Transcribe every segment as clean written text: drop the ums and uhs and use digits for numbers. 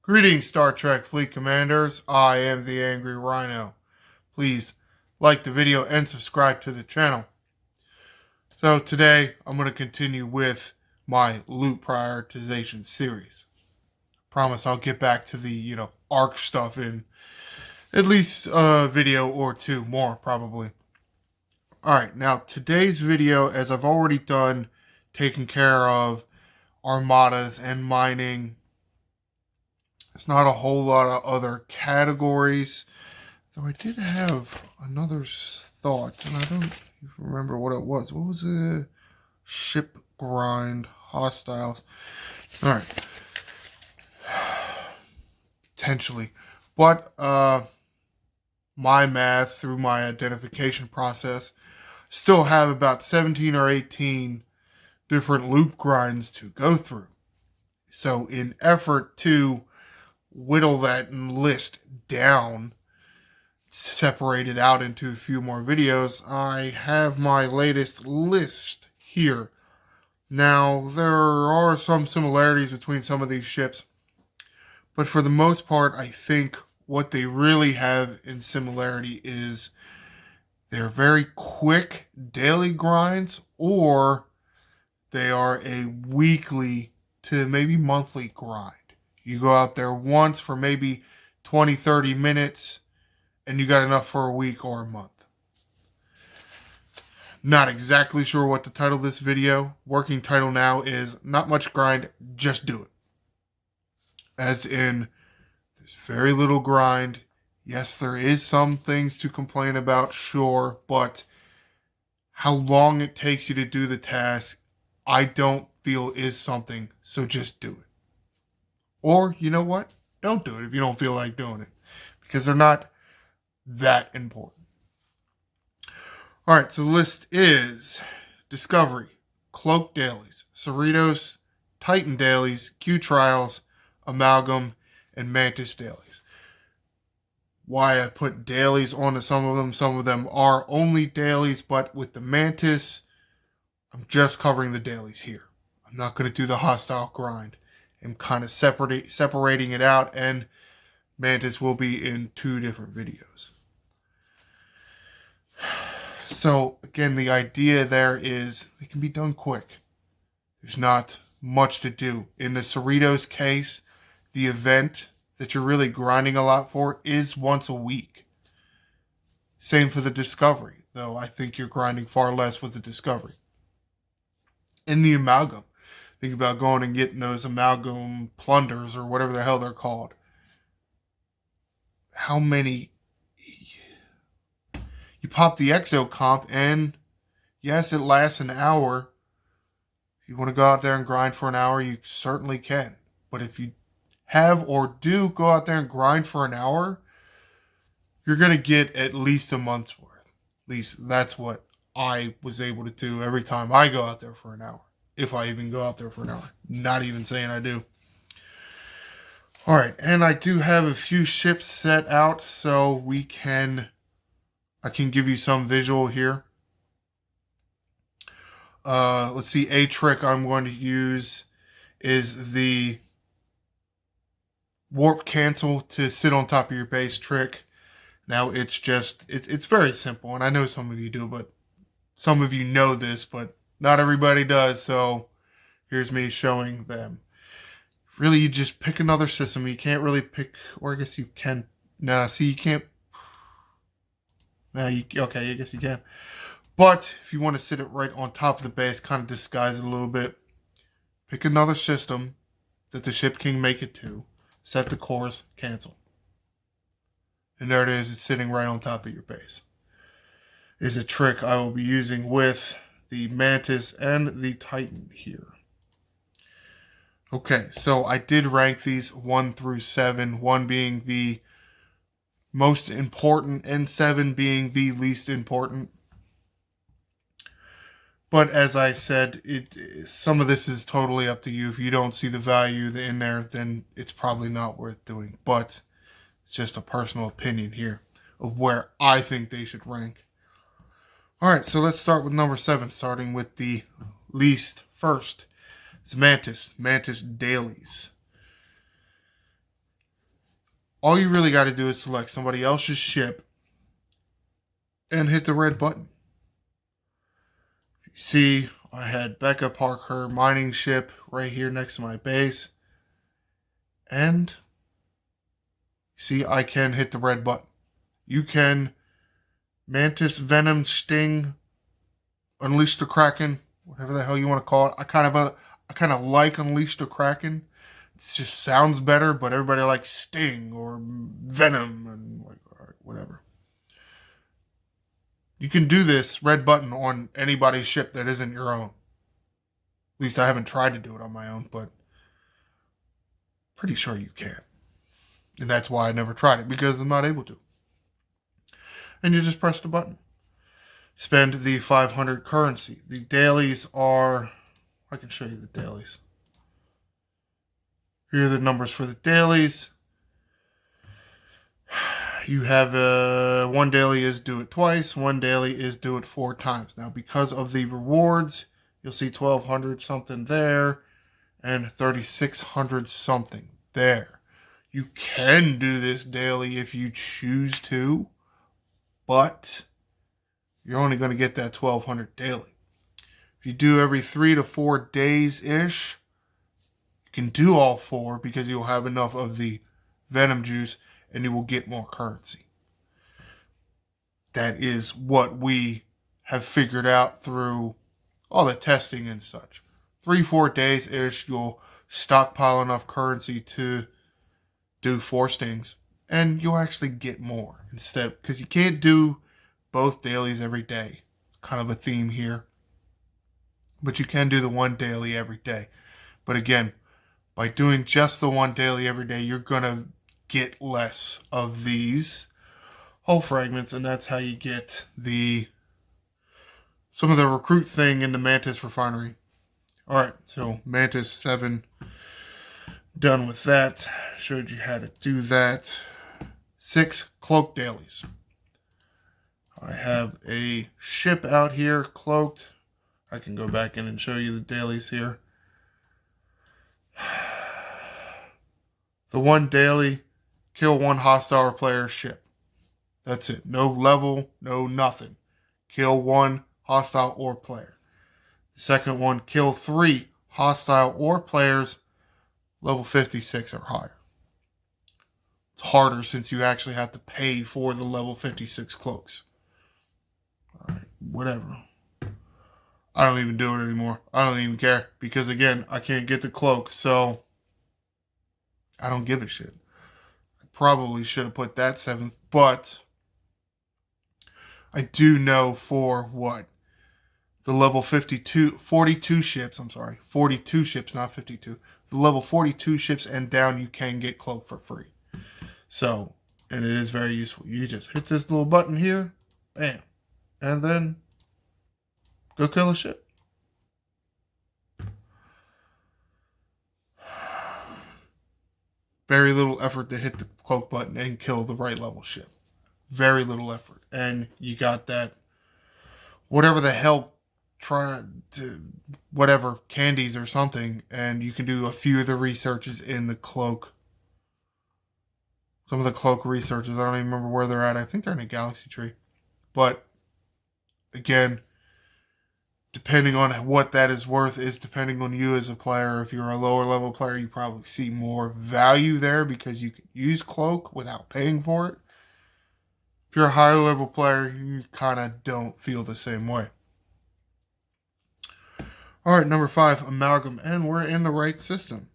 Greetings, Star Trek Fleet Commanders. I am the Angry Rhino. Please like the video and subscribe to the channel. So today, I'm going to continue with my loot prioritization series. Promise I'll get back to the, ARC stuff in at least a video or two more, probably. Alright, now today's video, as I've already done, taking care of armadas and mining. There's not a whole lot of other categories. Though I did have another thought, and I don't remember what it was. What was it? Ship grind, hostiles. Alright. Potentially. But, my math through my identification process, still have about 17 or 18 different loop grinds to go through. So in effort to whittle that list down, separate it out into a few more videos, I have my latest list here. Now, there are some similarities between some of these ships, but for the most part, I think what they really have in similarity is they're very quick daily grinds, or they are a weekly to maybe monthly grind. You go out there once for maybe 20, 30 minutes, and you got enough for a week or a month. Not exactly sure what the title of this video. Working title now is Not Much Grind, Just Do It. As in, there's very little grind. Yes, there is some things to complain about, sure, but how long it takes you to do the task, I don't feel is something, so just do it. Or, you know what? Don't do it if you don't feel like doing it, because they're not that important. Alright, so the list is Discovery, Cloak Dailies, Cerritos, Titan Dailies, Q Trials, Amalgam, and Mantis Dailies. Why I put dailies onto some of them are only dailies, but with the Mantis, I'm just covering the dailies here. I'm not going to do the hostile grind. I'm kind of separating it out, and Mantis will be in two different videos. So, again, the idea there is they can be done quick. There's not much to do. In the Cerritos case, the event that you're really grinding a lot for is once a week. Same for the Discovery, though I think you're grinding far less with the Discovery. In the Amalgam, think about going and getting those amalgam plunders or whatever the hell they're called. How many? You pop the exo comp, and yes, it lasts an hour. If you want to go out there and grind for an hour, you certainly can. But if you have or do go out there and grind for an hour, you're going to get at least a month's worth. At least that's what I was able to do every time I go out there for an hour. If I even go out there for an hour. Not even saying I do. Alright, and I do have a few ships set out, so I can give you some visual here. Let's see, a trick I'm going to use is the warp cancel to sit on top of your base trick. Now it's very simple, and I know some of you do, but some of you know this, but not everybody does, so here's me showing them. Really, you just pick another system. You can't really pick, or I guess you can. Nah, see, you can't. Okay, I guess you can. But if you want to sit it right on top of the base, kind of disguise it a little bit, pick another system that the ship can make it to, set the course, cancel. And there it is, it's sitting right on top of your base. Is a trick I will be using with the Mantis and the Titan here. Okay, so I did rank these 1 through 7, 1 being the most important and 7 being the least important. But as I said, some of this is totally up to you. If you don't see the value in there, then it's probably not worth doing. But it's just a personal opinion here of where I think they should rank. Alright, so let's start with number 7, starting with the least first. It's Mantis Dailies. all you really got to do is select somebody else's ship and hit the red button. You see, I had Becca park her mining ship right here next to my base. And see, I can hit the red button. You can Mantis, Venom, Sting, Unleash the Kraken, whatever the hell you want to call it. I kind of like Unleash the Kraken. It just sounds better, but everybody likes Sting or Venom and like, all right, whatever. You can do this red button on anybody's ship that isn't your own. At least I haven't tried to do it on my own, but pretty sure you can. And that's why I never tried it, because I'm not able to. And you just press the button. Spend the 500 currency. The dailies are... I can show you the dailies. Here are the numbers for the dailies. You have one daily is do it twice. One daily is do it 4 times. Now, because of the rewards, you'll see 1,200 something there and 3,600 something there. You can do this daily if you choose to, but you're only going to get that 1,200 daily. If you do every 3 to 4 days-ish, you can do all 4 because you'll have enough of the venom juice and you will get more currency. That is what we have figured out through all the testing and such. 3-4 days-ish, you'll stockpile enough currency to do 4 stings, and you'll actually get more instead, because you can't do both dailies every day. It's kind of a theme here. But you can do the one daily every day. But again, by doing just the one daily every day, you're going to get less of these hull fragments, and that's how you get some of the recruit thing in the Mantis Refinery. Alright, so Mantis 7, done with that. Showed you how to do that. 6 cloak dailies. I have a ship out here cloaked. I can go back in and show you the dailies here. The one daily, kill 1 hostile or player ship. That's it. No level, no nothing. Kill 1 hostile or player. The second one, kill 3 hostile or players level 56 or higher. It's harder since you actually have to pay for the level 56 cloaks. Alright, whatever. I don't even do it anymore. I don't even care. Because again, I can't get the cloak, so I don't give a shit. I probably should have put that 7th, but I do know for what? The level 42 ships, 42 ships, not 52. The level 42 ships and down, you can get cloak for free. So, and it is very useful. You just hit this little button here, bam, and then go kill a ship. Very little effort to hit the cloak button and kill the right level ship. Very little effort. And you got that, whatever the hell, try to, whatever, candies or something, and you can do a few of the researches in the cloak. Some of the cloak researches, I don't even remember where they're at. I think they're in a galaxy tree. But, again, depending on what that is worth is depending on you as a player. If you're a lower level player, you probably see more value there because you can use cloak without paying for it. If you're a higher level player, you kind of don't feel the same way. Alright, number 5, amalgam, and we're in the right system.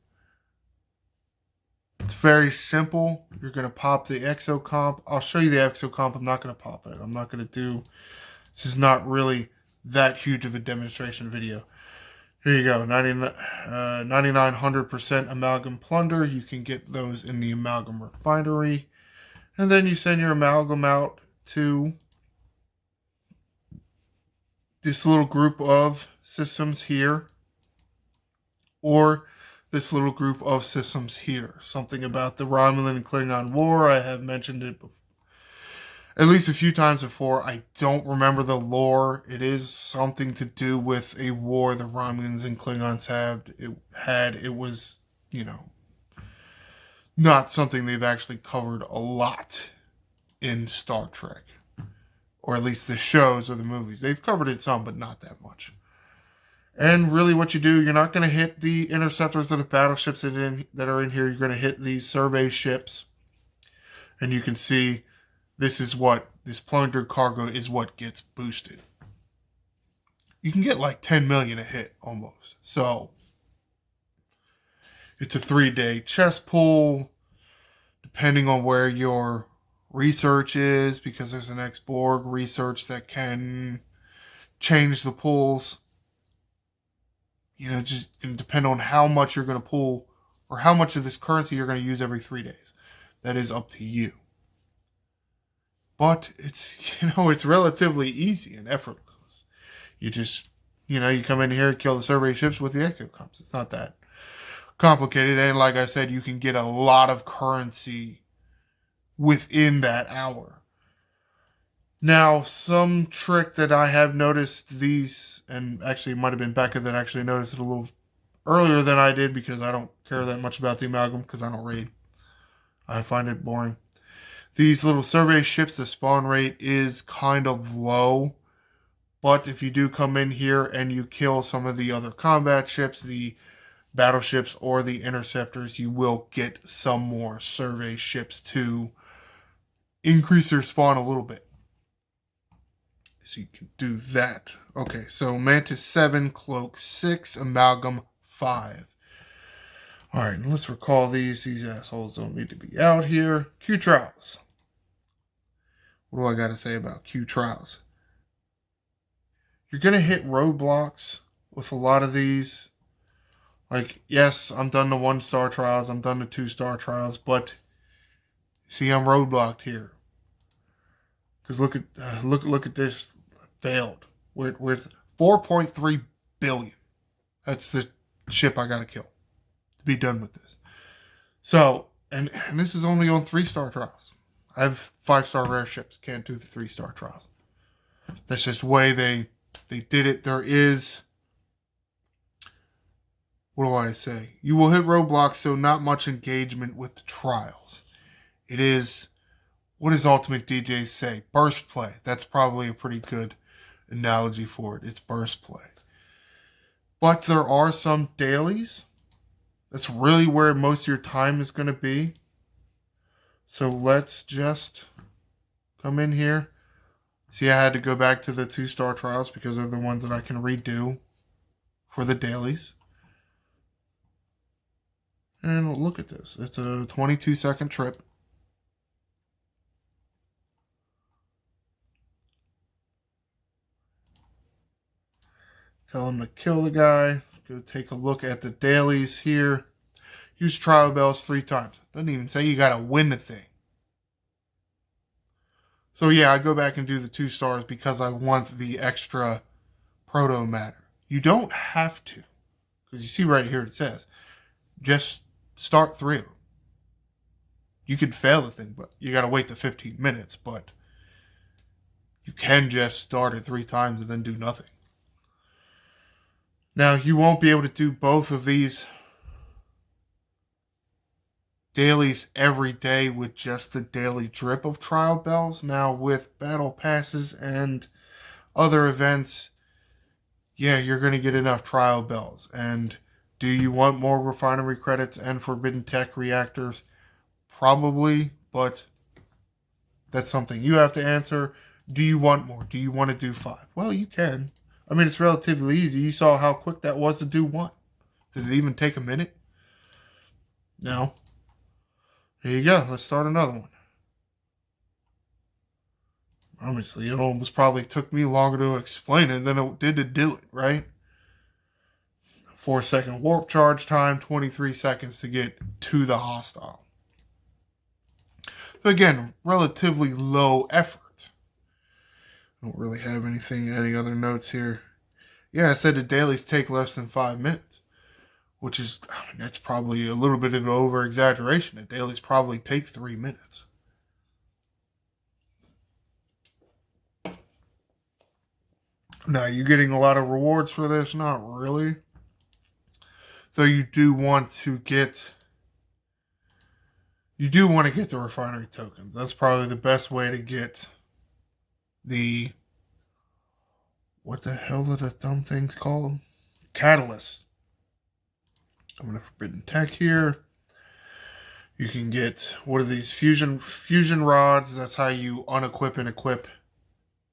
It's very simple. You're going to pop the exo comp. I'll show you the exo comp. I'm not going to pop it. I'm not going to do... This is not really that huge of a demonstration video. Here you go, 9,900% amalgam plunder. You can get those in the amalgam refinery. And then you send your amalgam out to this little group of systems here, or this little group of systems here. Something about the Romulan and Klingon War. I have mentioned it before, at least a few times before. I don't remember the lore. It is something to do with a war the Romulans and Klingons had. It was, not something they've actually covered a lot in Star Trek, or at least the shows or the movies. They've covered it some, but not that much. And really what you do, you're not going to hit the interceptors or the battleships that are in here. You're going to hit these survey ships. And you can see this plunder cargo is what gets boosted. You can get like 10 million a hit almost. So it's a 3-day chess pull, depending on where your research is, because there's an ex-Borg research that can change the pulls. It's just going to depend on how much you're going to pull or how much of this currency you're going to use every 3 days. That is up to you. But it's relatively easy and effortless. You just, you come in here, kill the survey ships with the exocoms. It's not that complicated. And like I said, you can get a lot of currency within that hour. Now, some trick that I have noticed these, and actually it might have been Becca that actually noticed it a little earlier than I did, because I don't care that much about the amalgam because I don't raid. I find it boring. These little survey ships, the spawn rate is kind of low, but if you do come in here and you kill some of the other combat ships, the battleships or the interceptors, you will get some more survey ships to increase their spawn a little bit. So you can do that. Okay, so Mantis 7, Cloak 6, Amalgam 5. Alright, and let's recall these. These assholes don't need to be out here. Q trials. What do I got to say about Q trials? You're going to hit roadblocks with a lot of these. Like, yes, I'm done the 1-star trials. I'm done the 2-star trials. But, see, I'm roadblocked here. Because look at this. Failed. Where's 4.3 billion? That's the ship I got to kill to be done with this. So, and this is only on 3-star trials. I have 5-star rare ships. Can't do the 3-star trials. That's just the way they did it. There is, what do I say? You will hit roadblocks, so not much engagement with the trials. It is, what does Ultimate DJ say? Burst play. That's probably a pretty good analogy for it. It's burst play. But there are some dailies. That's really where most of your time is going to be. So let's just come in here. See, I had to go back to the 2-star trials because they're the ones that I can redo for the dailies. And look at this. It's a 22-second trip. Tell him to kill the guy. Go take a look at the dailies here. Use trial bells 3 times. Doesn't even say you got to win the thing. So yeah, I go back and do the 2 stars because I want the extra proto matter. You don't have to. Because you see right here it says, just start 3 of them. You could fail the thing, but you got to wait the 15 minutes. But you can just start it 3 times and then do nothing. Now, you won't be able to do both of these dailies every day with just the daily drip of trial bells. Now, with battle passes and other events, yeah, you're going to get enough trial bells. And do you want more refinery credits and forbidden tech reactors? Probably, but that's something you have to answer. Do you want more? Do you want to do 5? Well, you can. I mean, it's relatively easy. You saw how quick that was to do 1. Did it even take a minute? No. Here you go. Let's start another one. Honestly, it almost probably took me longer to explain it than it did to do it, right? 4-second warp charge time, 23 seconds to get to the hostile. So again, relatively low effort. I don't really have any other notes here. Yeah, I said the dailies take less than 5 minutes, which is, that's probably a little bit of an over-exaggeration. The dailies probably take 3 minutes. Now, are you getting a lot of rewards for this? Not really. Though you do want to get you do want to get the refinery tokens. That's probably the best way to get the, what the hell are the dumb things called? Catalyst. I'm going to Forbidden Tech here. You can get, what are these? Fusion rods. That's how you unequip and equip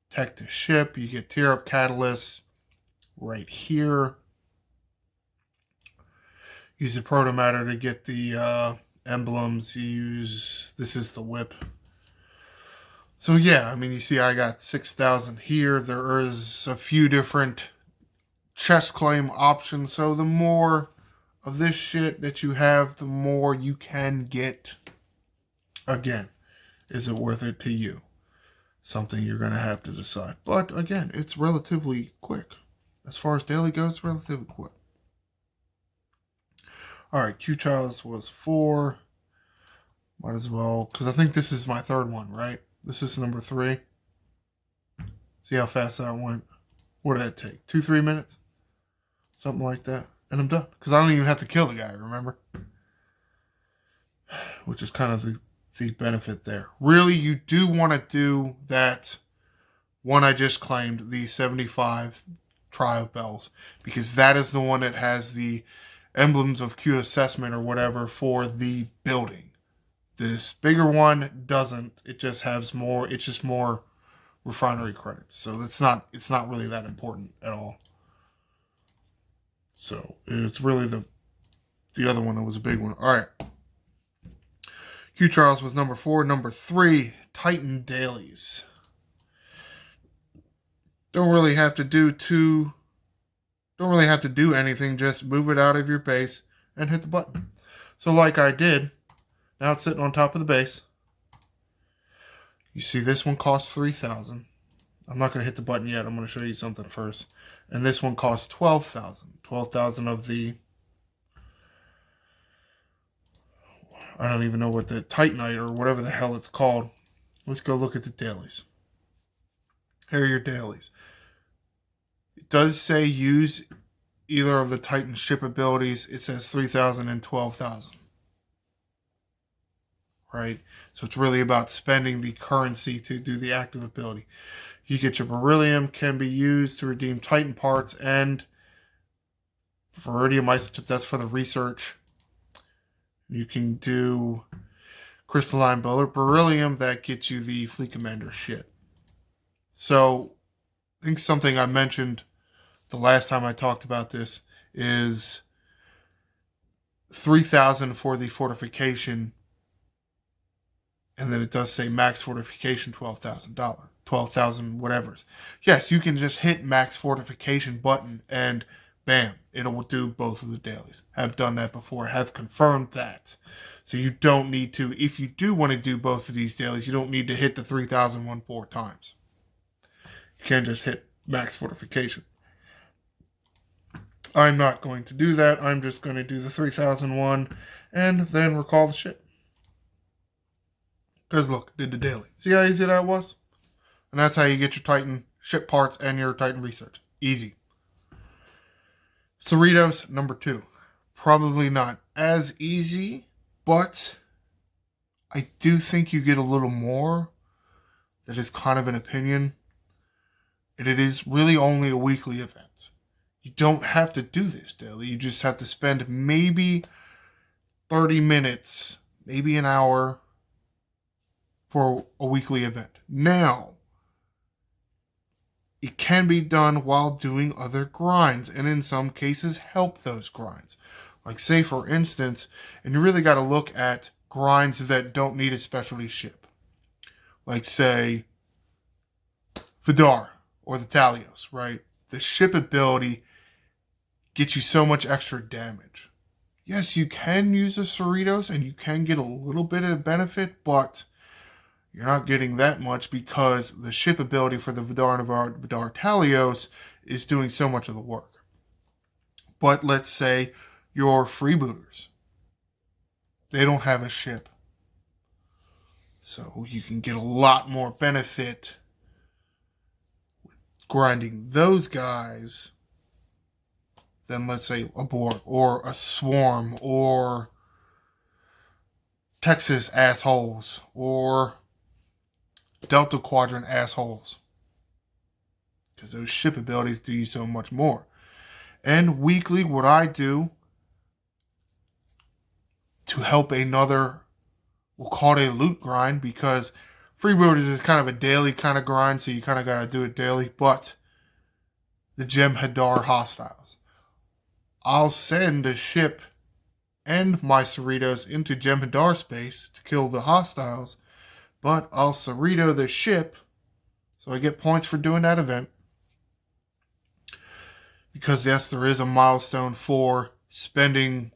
tech to ship. You get tier up catalysts right here. Use the proto matter to get the emblems. You use, this is the whip. So yeah, I mean, you see I got 6,000 here. There is a few different chest claim options. So the more of this shit that you have, the more you can get. Again, is it worth it to you? Something you're going to have to decide. But again, it's relatively quick. As far as daily goes, relatively quick. Alright, Q-Tiles was 4. Might as well, because I think this is my third one, right? This is number 3. See how fast that went? What did that take? 2-3 minutes? Something like that. And I'm done. Because I don't even have to kill the guy, remember? Which is kind of the benefit there. Really, you do want to do that one I just claimed, the 75 Trial Bells. Because that is the one that has the emblems of Q assessment or whatever for the building. This bigger one doesn't. It just has more. It's just more refinery credits. So it's not really that important at all. So it's really the other one that was a big one. All right. Q Trials was number 4. Number 3, Titan Dailies. Don't really have to do anything. Just move it out of your base and hit the button. So like I did, now it's sitting on top of the base. You see this one costs 3,000. I'm not going to hit the button yet. I'm going to show you something first. And this one costs 12,000. 12,000 of the, I don't even know what the Titanite or whatever the hell it's called. Let's go look at the dailies. Here are your dailies. It does say use either of the Titan ship abilities. It says 3,000 and 12,000. Right? So it's really about spending the currency to do the active ability. You get your beryllium, can be used to redeem Titan parts, and Viridium isotopes, that's for the research. You can do crystalline beryllium, that gets you the Fleet Commander shit. So I think something I mentioned the last time I talked about this is 3,000 for the fortification. And then it does say max fortification $12,000. 12,000 whatever. Yes, you can just hit max fortification button and bam, it will do both of the dailies. Have done that before, have confirmed that. So you don't need to, if you do want to do both of these dailies, you don't need to hit the 3,001 4 times. You can just hit max fortification. I'm not going to do that. I'm just going to do the 3,001 and then recall the shit. Because look, did the daily. See how easy that was? And that's how you get your Titan ship parts and your Titan research. Easy. Cerritos, number 2. Probably not as easy, but I do think you get a little more. That is kind of an opinion. And it is really only a weekly event. You don't have to do this daily. You just have to spend maybe 30 minutes, maybe an hour for a weekly event. Now, it can be done while doing other grinds, and in some cases help those grinds. Like say for instance, and you really got to look at grinds that don't need a specialty ship. Like say, Vidar or the Talios, right? The ship ability gets you so much extra damage. Yes, you can use a Cerritos and you can get a little bit of benefit, but you're not getting that much because the ship ability for the Vidar and Vidar Talios is doing so much of the work. But let's say your freebooters, they don't have a ship. So you can get a lot more benefit with grinding those guys than let's say a Borg or a Swarm or Texas assholes or Delta Quadrant assholes. Because those ship abilities do you so much more. And weekly, what I do to help another, we'll call it a loot grind, because freebooters is kind of a daily kind of grind, so you kind of got to do it daily. But the Jem'Hadar hostiles, I'll send a ship and my Cerritos into Jem'Hadar space to kill the hostiles, but I'll Cerrito the ship, so I get points for doing that event. Because yes, there is a milestone for spending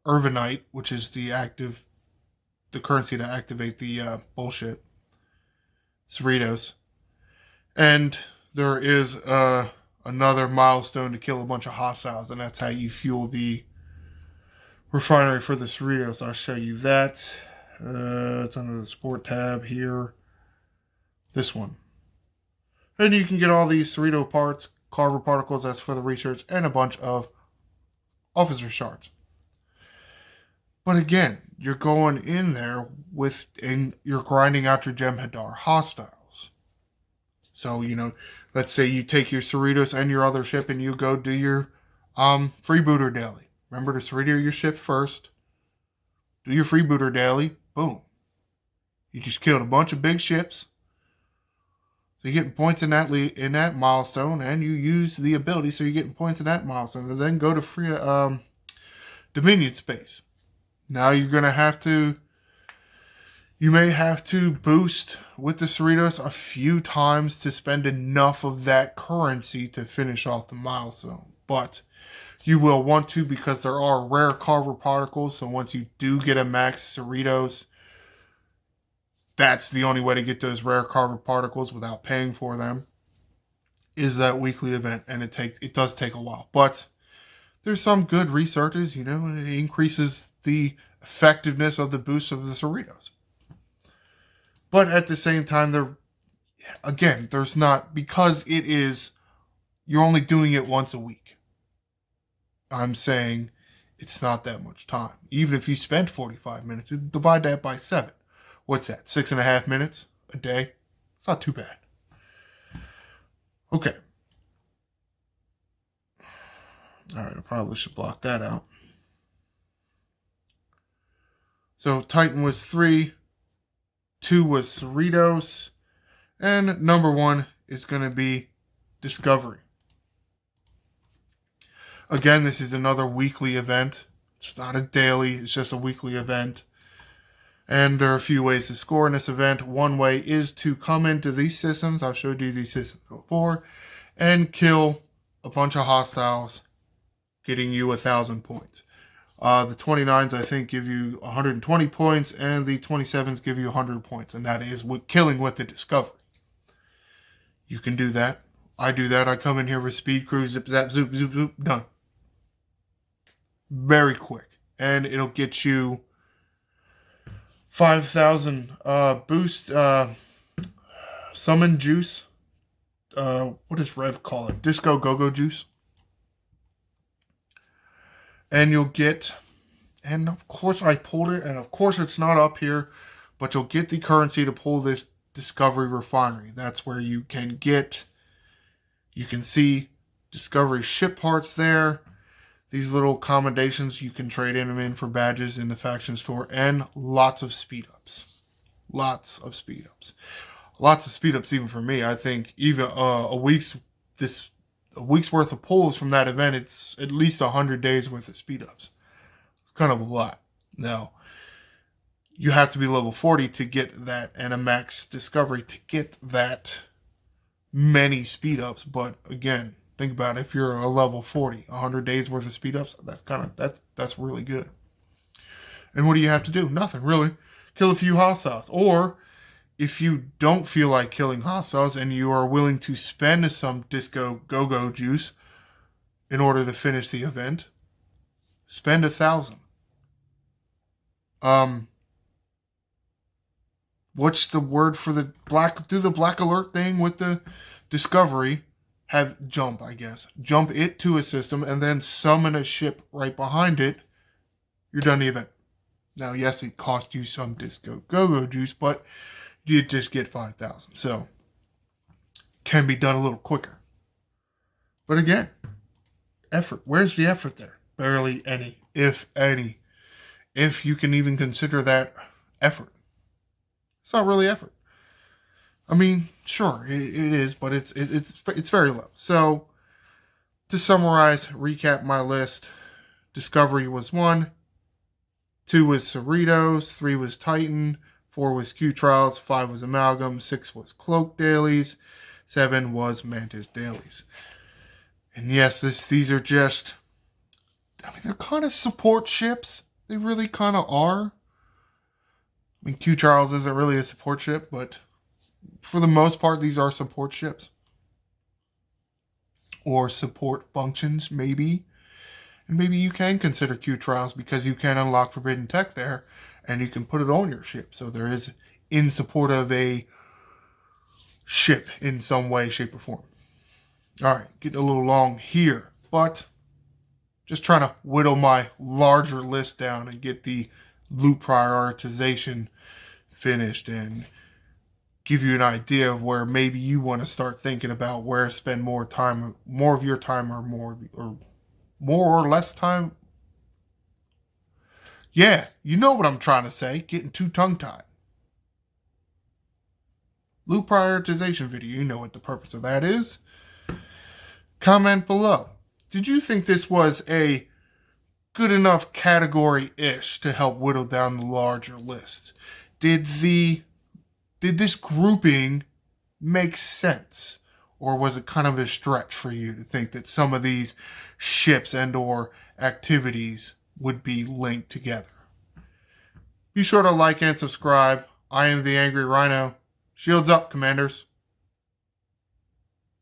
Urbanite, which is the currency to activate the bullshit Cerritos. And there is another milestone to kill a bunch of hostiles, and that's how you fuel the refinery for the Cerritos. I'll show you that. It's under the support tab here. This one. And you can get all these Cerrito parts, Carver particles, that's for the research, and a bunch of officer shards. But again, you're going in there and you're grinding out your Jem'Hadar hostiles. So, let's say you take your Cerritos and your other ship and you go do your freebooter daily. Remember to Cerrito your ship first. Do your freebooter daily. Boom. You just killed a bunch of big ships. So you're getting points in that milestone, and you use the ability, so you're getting points in that milestone. And then go to free Dominion space. Now you're going to have to, you may have to boost with the Cerritos a few times to spend enough of that currency to finish off the milestone. But you will want to, because there are rare Carver particles, so once you do get a max Cerritos, that's the only way to get those rare Carver particles without paying for them, is that weekly event, and it does take a while. But there's some good researches, it increases the effectiveness of the boost of the Cerritos. But at the same time, there's not, because you're only doing it once a week. I'm saying it's not that much time. Even if you spend 45 minutes, divide that by 7. What's that? 6.5 minutes a day? It's not too bad. Okay. All right, I probably should block that out. So Titan was 3, 2 was Cerritos, and number 1 is going to be Discovery. Again, this is another weekly event. It's not a daily, it's just a weekly event. And there are a few ways to score in this event. One way is to come into these systems, I've showed you these systems before, and kill a bunch of hostiles, getting you 1,000 points. The 29s, I think, give you 120 points, and the 27s give you 100 points, and that is killing with the Discovery. You can do that. I do that. I come in here with speed cruise, zip, zap, zoop, zoop, zoop, done. Very quick. And it'll get you 5,000 boost summon juice. What does Rev call it? Disco Go-Go juice. And you'll get, and of course I pulled it, and of course it's not up here, but you'll get the currency to pull this Discovery Refinery. That's where you can see Discovery ship parts there. These little accommodations, you can trade them in for badges in the faction store, and lots of speed ups. Lots of speed ups. Lots of speed ups even for me. I think even a week's worth of pulls from that event, it's at least 100 days worth of speed ups. It's kind of a lot. Now, you have to be level 40 to get that, and a max Discovery to get that many speed ups. But again, think about it. If you're a level 40, 100 days worth of speed ups, that's really good. And what do you have to do? Nothing, really. Kill a few hostiles. Or if you don't feel like killing hostiles and you are willing to spend some Disco Go-Go juice in order to finish the event, spend 1,000. What's the word for do the black alert thing with the Discovery? Have jump, I guess. Jump it to a system and then summon a ship right behind it. You're done the event. Now, yes, it cost you some Disco Go-Go juice, but you just get 5,000. So, can be done a little quicker. But again, effort. Where's the effort there? Barely any, if any. If you can even consider that effort. It's not really effort. I mean, sure, it is, but it's very low. So, to summarize, recap my list. Discovery was 1. 2 was Cerritos. 3 was Titan. 4 was Q Trials. 5 was Amalgam. 6 was Cloak Dailies. 7 was Mantis Dailies. And yes, these are just, I mean, they're kind of support ships. They really kind of are. I mean, Q Trials isn't really a support ship, but for the most part, these are support ships. Or support functions, maybe. And maybe you can consider Q Trials because you can unlock forbidden tech there and you can put it on your ship. So there is in support of a ship in some way, shape, or form. All right, getting a little long here, but just trying to whittle my larger list down and get the loop prioritization finished and give you an idea of where maybe you want to start thinking about where to spend more time, more of your time, or more or less time. Yeah, you know what I'm trying to say. Getting too tongue-tied. Loop prioritization video. You know what the purpose of that is. Comment below. Did you think this was a good enough category-ish to help whittle down the larger list? Did this grouping make sense? Or was it kind of a stretch for you to think that some of these ships and or activities would be linked together? Be sure to like and subscribe. I am the Angry Rhino. Shields up, Commanders.